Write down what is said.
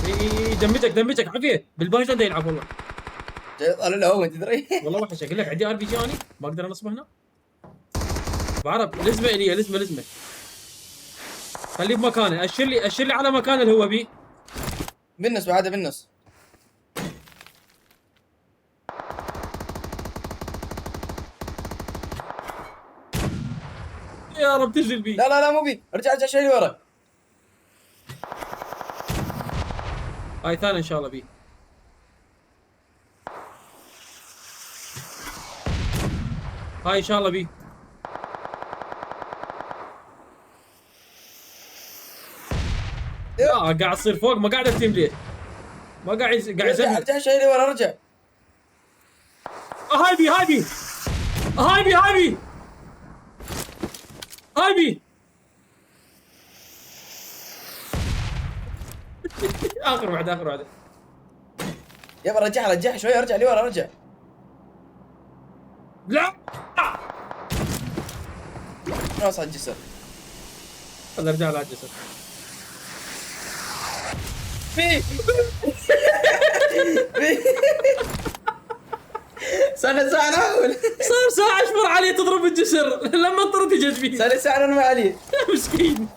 اي دمجك عافيه بالبايظ ده يلعب والله. انا لا هو تدري. والله وحش اقول لك عندي ار بي جي اني ما اقدر انصبه هنا. بعرف لزمه الي لزمه. خليه بمكانه، اشر لي على مكان اللي هو بيه. بالنص بعد بالنص. يا رب تنزل بيه. لا لا لا مو بي، ارجع شوي ورا. هاي ثاني ان شاء الله بيه. هاي ان شاء الله بيه. لا قاعد تصير فوق، ما قاعد التيم ليه. ما قاعد يزمن. ارجع شوي ورا ارجع. هاي بي اخر واحده. يابا رجع شوي، ارجع لورا ارجع. لا راس على الجسر. خل ارجع على الجسر. في صار ساعة نحاول. صار ساعة اشبر عليه تضرب الجسر لما اضطرت يجي فيه. صار ساعة انا ما عليه. مسكين.